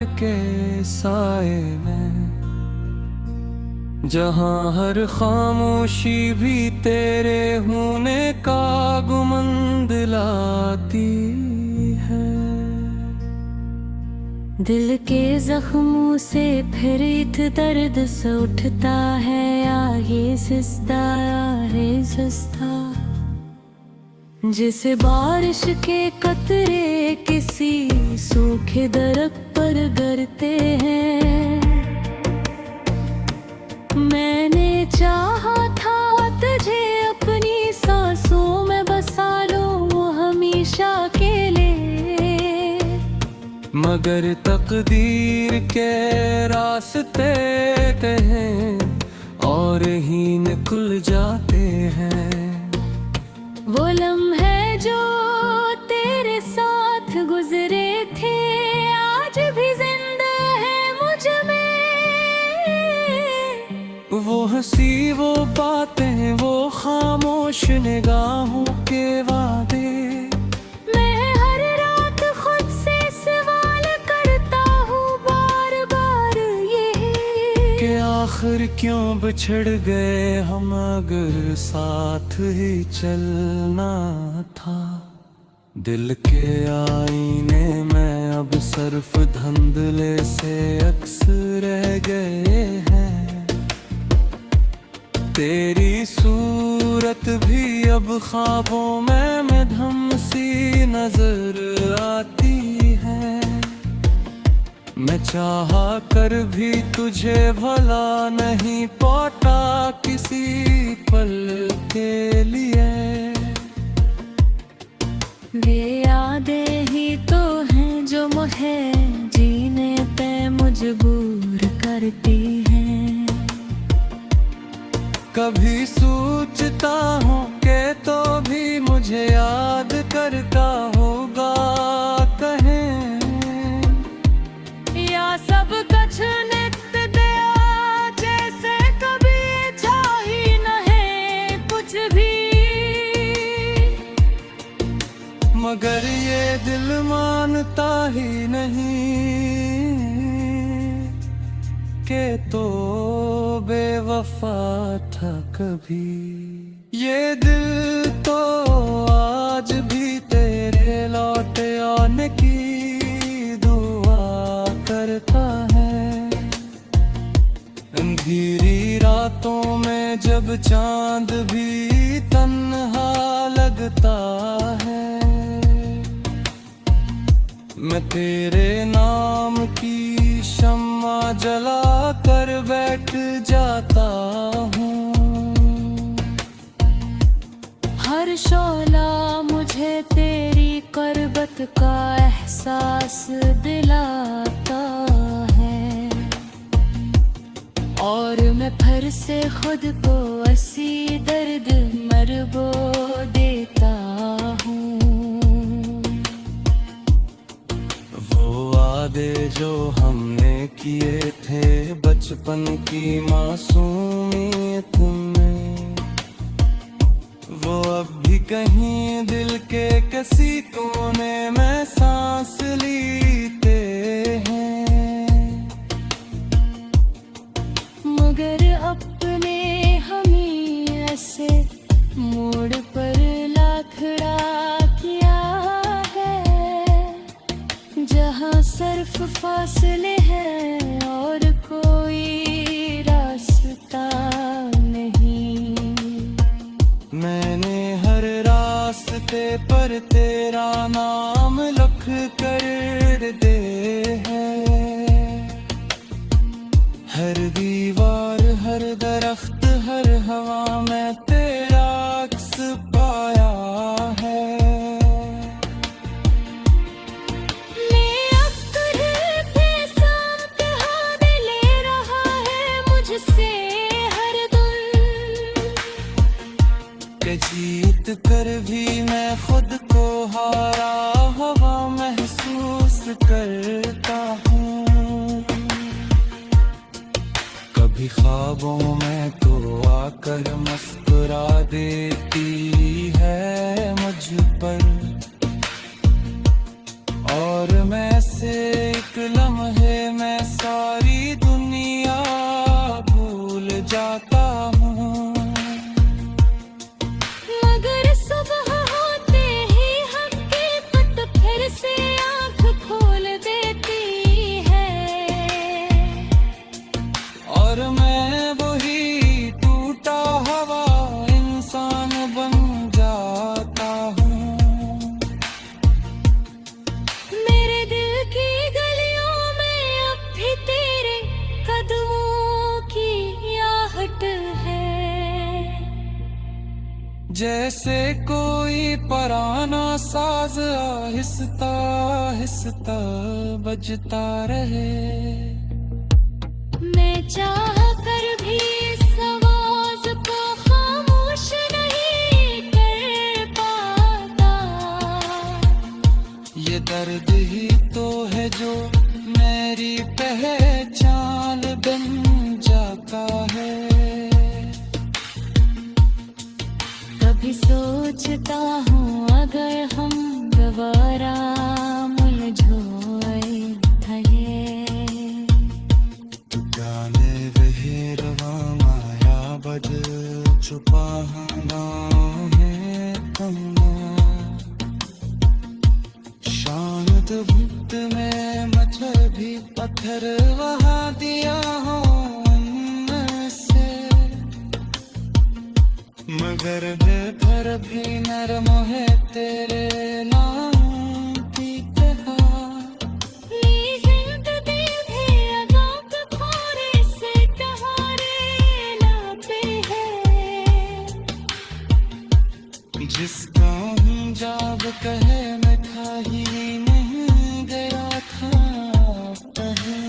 के साए में, जहाँ हर खामोशी भी तेरे होने का गुमंद लाती है। दिल के जख्मों से फिर एक दर्द सा उठता है, ये सिस्ता जिसे बारिश के कतरे किसी सूखे दरख्त पर गिरते हैं। मैंने चाहा था तुझे अपनी सांसों में बसा लूं हमेशा के लिए, मगर तकदीर के रास्ते कहीं और ही निकल जाते हैं। वो लम्हे जो तेरे साथ गुजरे थे आज भी जिंदा है मुझ में। वो हंसी, वो बातें, वो खामोश निगाहों के वादे, मैं हर रात खुद से सवाल करता हूँ बार बार ये, कि आखिर क्यों बिछड़ गए हम, अगर साथ ही चलना था। दिल के आईने में अब सिर्फ धुंधले से अक्स रह गए हैं। तेरी सूरत भी अब ख्वाबों में मधम सी नजर आती है। मैं चाहा कर भी तुझे भला नहीं पाता किसी पल के लिए। वे यादें ही तो हैं जो मुझे जीने पे मजबूर करती हैं। कभी सोचता हूँ कि तो भी मुझे याद करता होगा कहीं, या सब कुछ नित दया जैसे कभी चाही नहीं कुछ भी। मगर ये दिल मानता ही नहीं कि तो बेवफा था कभी। ये दिल तो आज भी तेरे लौट आने की दुआ करता है। अंधेरी रातों में जब चांद भी तन्हा लगता है, मैं तेरे नाम की शम्मा जला कर बैठ जाता हूँ। हर शोला मुझे तेरी कर्बत का एहसास दिलाता है, और मैं फिर से खुद को ऐसी दर्द मरबो देता हूँ। वो वादे जो हमने किए थे बचपन की मासूमियत में, वो अब भी कहीं दिल के किसी कोने में सांस लेते हैं। मगर अपने हमी ऐसे मोड़ पर ला खड़ा किया है, जहाँ सिर्फ फासले हैं और कोई रास्ता नहीं। मैंने हर रास्ते पर तेरा नाम लिख कर दे है। हर दीवार, हर दरख्त, हर हवा में तेरा अक्स पाया है। जीत कर भी मैं खुद को हारा हुआ महसूस करता हूँ। कभी ख्वाबों में तो आकर मुस्कुरा देती है मुझ पर, और मैं से एक लम्हे में सारी दुनिया भूल जाता हूँ। मगर सुबह होते ही हकीकत फिर से आँख खोल देती है, और मैं वही टूटा हुआ इंसान बन जाता हूँ। मेरे दिल की गलियों में अब भी तेरे कदमों की आहट है। जैसे कोई पुराना साज आहिस्ता आहिस्ता बजता रहे। मैं चाह कर भी इस आवाज को खामोश नहीं कर पाता। ये दर्द ही तो है जो मेरी पहचान बन जाता है। कभी सोचता हूँ अगर हम दोबारा मुलझोए थे, गाने बहेरवा माया बदल छुपा है कमना। शायद भूत में मच्छर भी पत्थर वहा दिया हो उनमें से, मगर फिर भी नरम है तेरे नाम की तरह। जिसका हूँ जब कहे मिठा ही नहीं गया था कहे।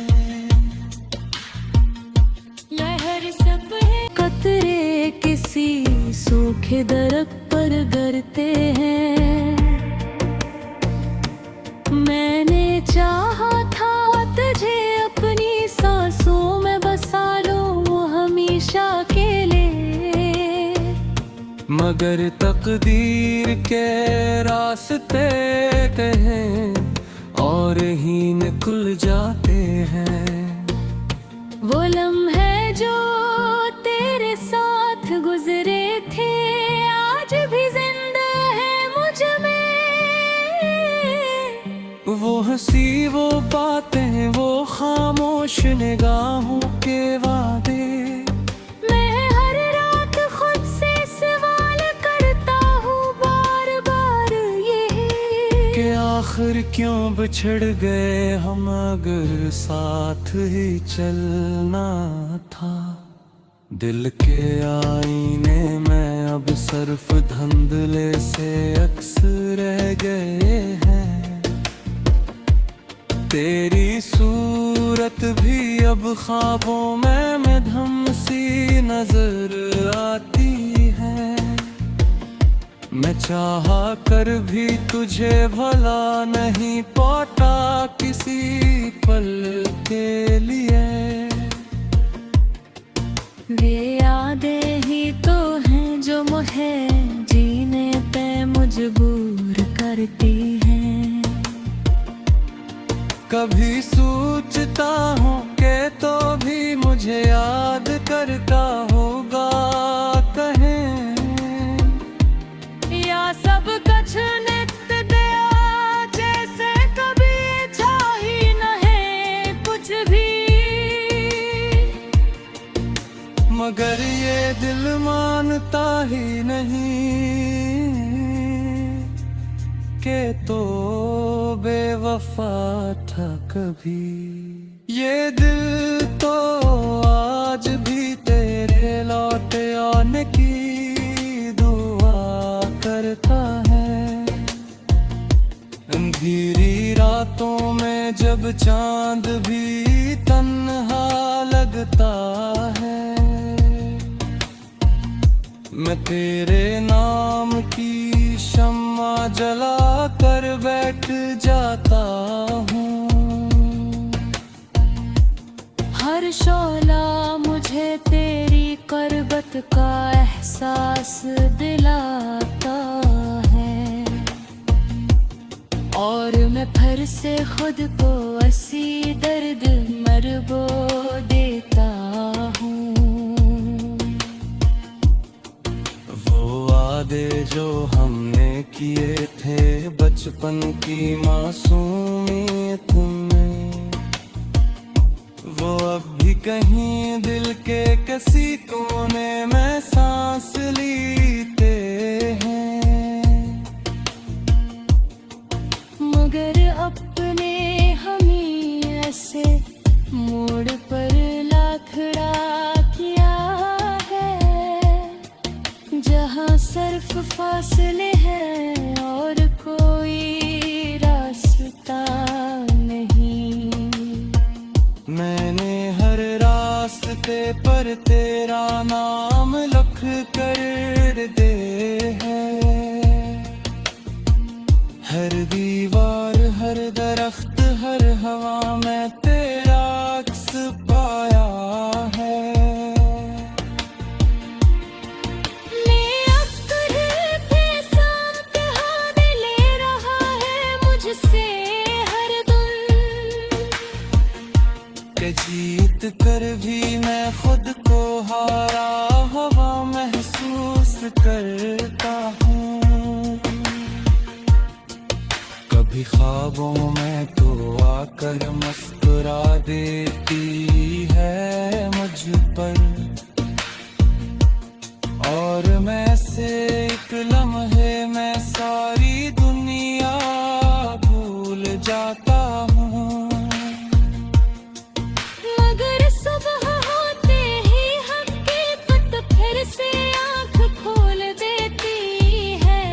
लहर सब है कतरे किसी सूखे दरख्त पर गिरते हैं। मैंने चाहा था तुझे अपनी सांसों में बसा लूं हमेशा के लिए, मगर तकदीर के रास्ते कहीं और ही निकल जाते हैं। वो लम्हे जो तेरे साथ गुजरे थे आज भी जिंदा है मुझ में। वो हंसी वो बातें वो खामोश निगाहों के वादे, मैं हर रात खुद से सवाल करता हूँ बार बार ये कि आखिर क्यों बिछड़ गए हम अगर साथ ही चलना था। दिल के आईने में अब सिर्फ धुंधले से अक्स रह गए हैं। तेरी सूरत भी अब ख्वाबों में मधम सी नजर आती है। मैं चाहा कर भी तुझे भला नहीं पाता किसी पल के लिए। वे यादें ही तो हैं जो मुझे जीने पे मजबूर करती हैं। कभी सोचता हूँ कि तो भी मुझे याद करता होगा कहीं, या सब कुछ नित्य दया जैसे कभी छा ही न है कुछ भी। मगर ये दिल मानता ही नहीं के तो बेवफा था कभी। ये दिल तो आज भी तेरे लौट आने की दुआ करता है। अंधेरी रातों में जब चांद भी तन्हा लगता है, मैं तेरे नाम की शम्मा जला कर बैठ जाता हूँ। हर शोला मुझे तेरी करबत का एहसास दिलाता है, और मैं फिर से खुद को असी दर्द मरबो देता हूँ। वो वादे जो हमने किए थे बचपन की मासूमियत में, वो अब भी कहीं दिल के किसी कोने में सांस लेते हैं। मगर अपने हमी ऐसे मोड़ पर ला खड़ा किया है, जहाँ सिर्फ फासले हैं और कोई रास्ता नहीं। मैंने हर रास्ते पर तेरा नाम लिख कर दे है। हर दीवार, हर दरख्त, हर हवा में तेरा अक्स पाया है। मैं अक्सर पे इम्तिहान ले रहा है मुझसे हर दम, के जीत कर भी मैं खुद को हारा हुआ महसूस करता हूँ। कभी ख्वाबों में तो आकर मुस्कुरा देती है मुझ पर, और मैं से एक लम्हे में सारी दुनिया भूल जाता हूँ। मगर सुबह होते ही हकीकत फिर से आँख खोल देती है,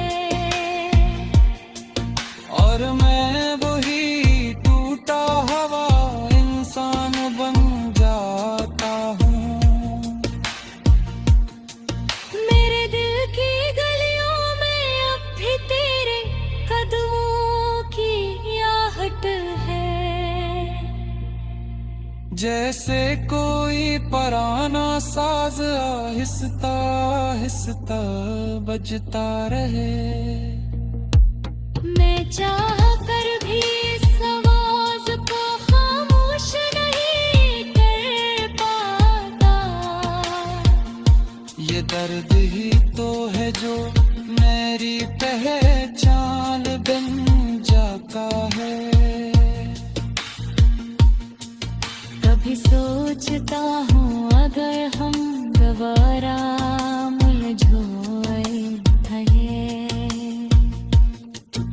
और मैं वही टूटा हुआ इंसान बन जाता हूँ। मेरे दिल की गलियों में अब भी तेरे कदमों की आहट है। जैसे कोई पुराना साज आहिस्ता आहिस्ता बजता रहे। मैं चाह कर भी इस आवाज को खामोश नहीं कर पाता। ये दर्द ही तो है जो मेरी पहचान बन जाता है। कभी सोचता हूँ अगर हम दोबारा मुलझोए थे,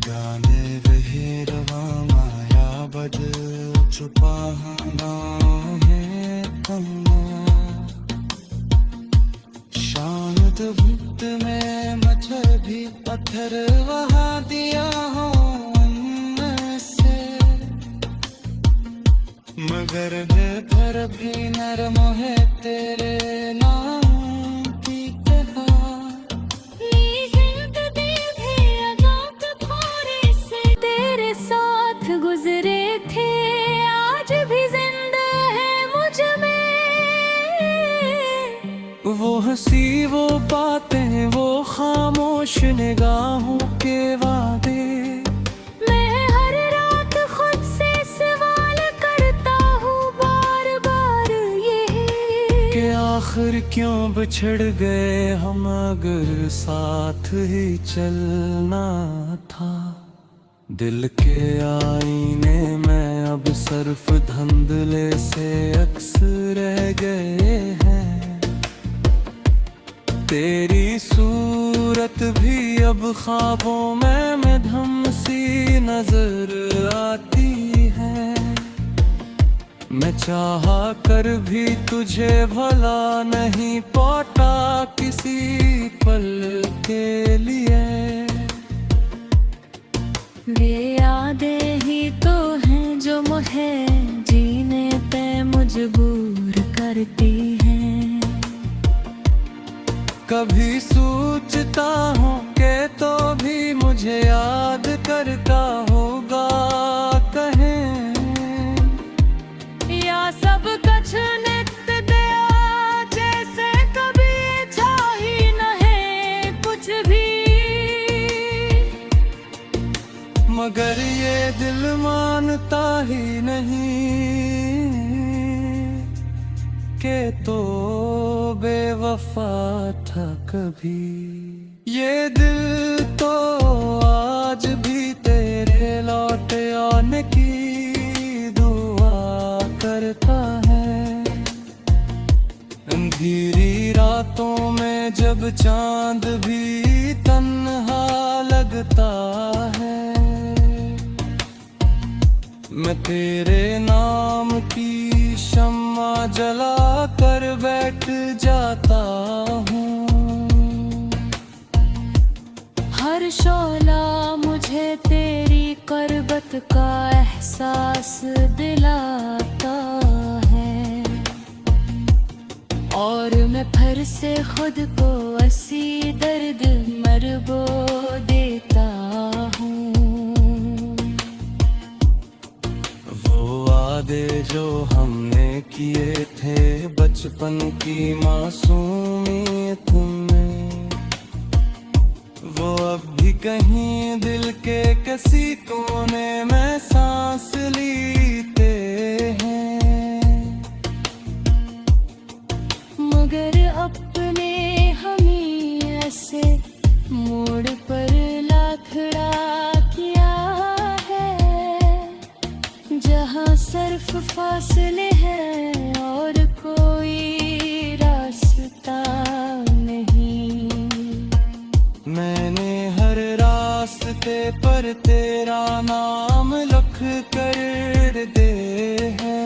जाने वही रवा माया बदल छुपा है तुमने। शायद वक्त में मच्छर भी पत्थर वहा दिया हो उनसे, मगर बेघर भी नरम है तेरे नाम की तरह। तेरे साथ गुजरे थे आज भी जिंदा है मुझ में। वो हंसी, वो बातें, वो खामोश निगाहों के वादे, मैं हर रात खुद से सवाल करता हूँ बार बार ये, कि आखिर क्यों बिछड़ गए हम अगर साथ ही चलना था। दिल के आईने में अब सिर्फ धुंधले से अक्स रह गए हैं। तेरी सूरत भी अब ख्वाबों में मधम सी नजर आती है। मैं चाहा कर भी तुझे भला नहीं पाता किसी पल के लिए। वे यादें ही तो हैं जो मुझे जीने पे मजबूर करती हैं। कभी सोचता हूँ कि तो भी मुझे याद करता होगा कहीं, या सब कुछ नित दया जैसे कभी था ही नहीं कुछ भी। मगर ये दिल मानता ही नहीं के तो बेवफा था कभी। ये दिल तो आज भी तेरे लौट आने की दुआ करता है। अंधेरी रातों में जब चांद भी तन्हा लगता है, मैं तेरे नाम की शम्मा जला कर बैठ जाता हूँ। हर शोला मुझे तेरी कर्बत का एहसास दिलाता है, और मैं फिर से खुद को असी दर्द मरबो देता हूँ। वो वादे जो हमने किए थे बचपन की मासूमियत में, वो अब भी कहीं दिल के किसी कोने में सांस लेते हैं। मगर अपने हमी ऐसे मोड़ पर लाखड़ा किया है, जहाँ सिर्फ फासले हैं और कोई रास्ता नहीं। मैंने हर रास्ते पर तेरा नाम लिख कर दे है।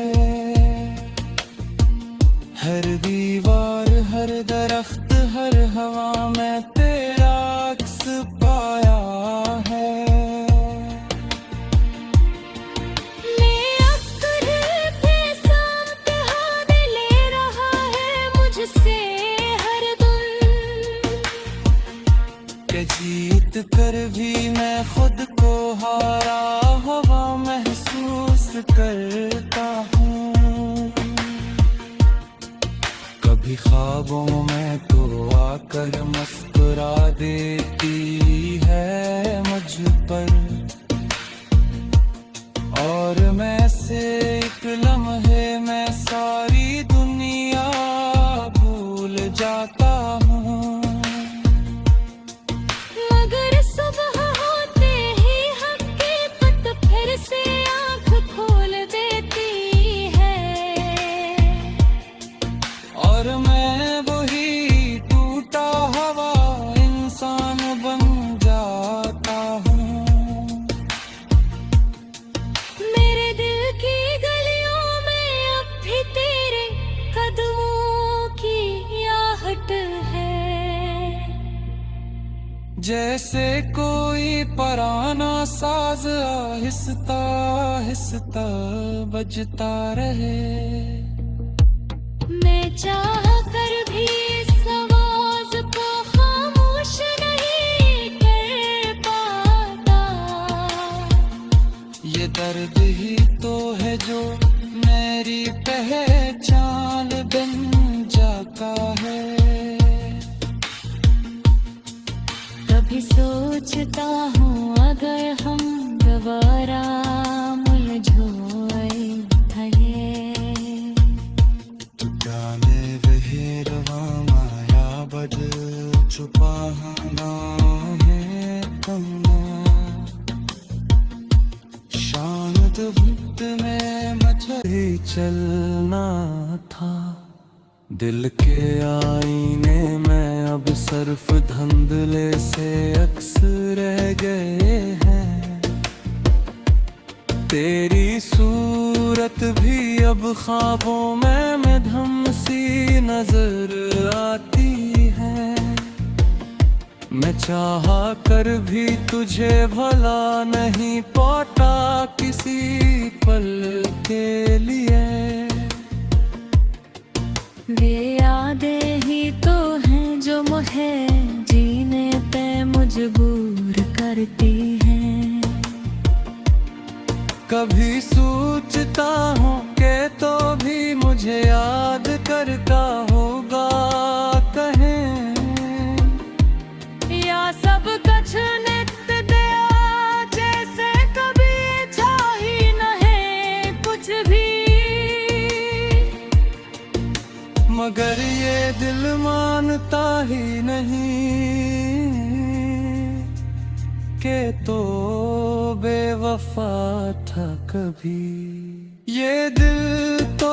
हर दीवार हर दरख्त हर हवा में तेरा अक्स पाया है। मैं अक्सर पे साथ हाथ ले रहा है मुझसे हर दम, के जीत कर भी मैं खुद को हारा हुआ महसूस करता हूँ। कभी ख्वाबों में तो आकर मुस्कुरा देती है मुझ पर, और मैं से एक लम्हे में सारी दुनिया भूल जाता हूँ। मगर सुबह होते ही हकीकत फिर से आँख खोल देती है, और मैं वही टूटा हुआ इंसान बन जाता हूँ। मेरे दिल की गलियों में अब भी तेरे कदमों की आहट है। जैसे कोई पुराना साज आहिस्ता आहिस्ता बजता रहे। मैं चाह कर भी इस आवाज को खामोश नहीं कर पाता। ये दर्द ही तो है जो मेरी पहचान बन जाता है। कभी सोचता हूँ अगर हम दोबारा मुलझोए थे, जाने वही रवा माया बदल छुपा ना है तुमने। शांत वक्त में मुझे चलना था, दिल के आईने में अब सिर्फ धुंधले से अक्स रह गए हैं। तेरी सूरत भी अब ख्वाबों में मधम सी नजर आती है। मैं चाहा कर भी तुझे भला नहीं पाता किसी पल के लिए। वे यादें ही तो हैं जो मुझे जीने पे मजबूर करती हैं। कभी सोचता हूँ कि तो भी मुझे याद करता होगा कहीं, या सब कुछ नित्य दया जैसे मगर ये दिल मानता ही नहीं के तो बेवफा था कभी। ये दिल तो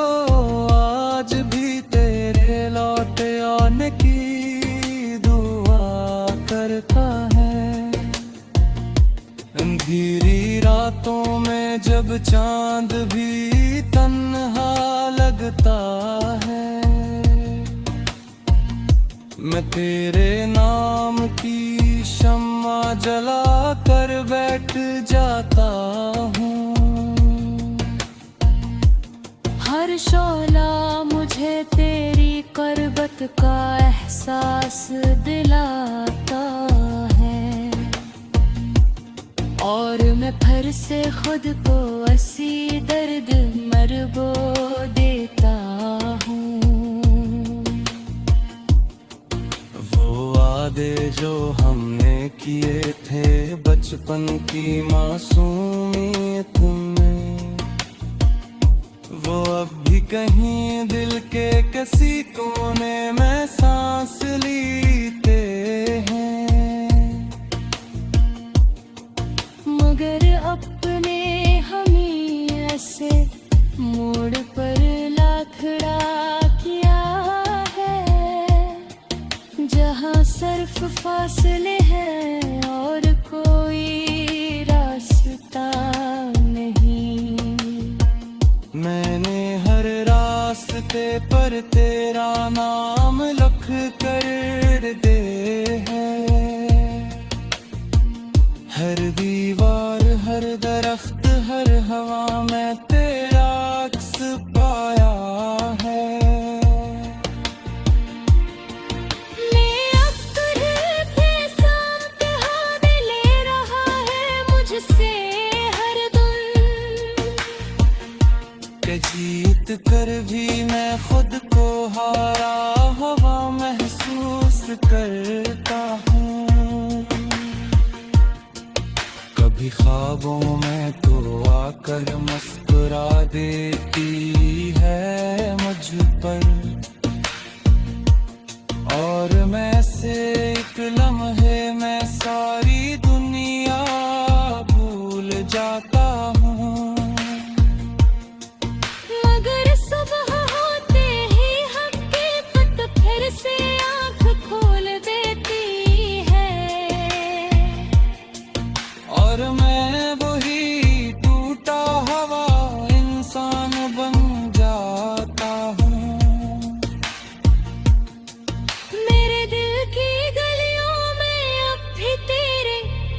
आज भी तेरे लौटे आने की दुआ करता है। अंधेरी रातों में जब चांद भी तन्हा लगता है, मैं तेरे नाम की शम्मा जला कर बैठ जाता हूँ। हर शोला मुझे तेरी करबत का एहसास दिलाता है, और मैं फिर से खुद को असी दर्द मरबो देता हूँ। वादे जो हमने किए थे बचपन की मासूमियत में, वो अब भी कहीं दिल के किसी कोने में सांस लेते हैं। मगर अपने हमी ऐसे मोड़ पर लाखड़ा किया है, जहाँ सिर्फ फासले हैं और कोई रास्ता नहीं। मैंने हर रास्ते पर तेरा नाम लिख कर दे है। हर दीवार हर दरख्त हर हवा में तेरा अक्स पाया है। जीत कर भी मैं खुद को हारा हुआ महसूस करता हूँ। कभी ख्वाबों में तो आकर मुस्कुरा देती है मुझ पर, और मैं से एक लम्हे में सारी दुनिया भूल जाता हूँ। और मैं वही टूटा हुआ इंसान बन जाता हूँ। मेरे दिल की गलियों में अब भी तेरे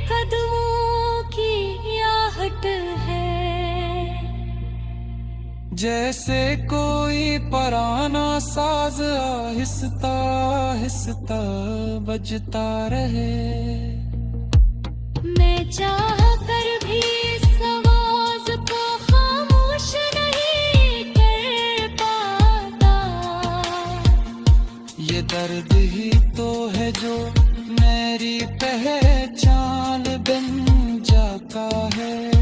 कदमों की आहट है, जैसे कोई पुराना साज आहिस्ता आहिस्ता बजता रहे। मैं चाह कर भी इस आवाज को खामोश नहीं कर पाता। ये दर्द ही तो है जो मेरी पहचान बन जाता है।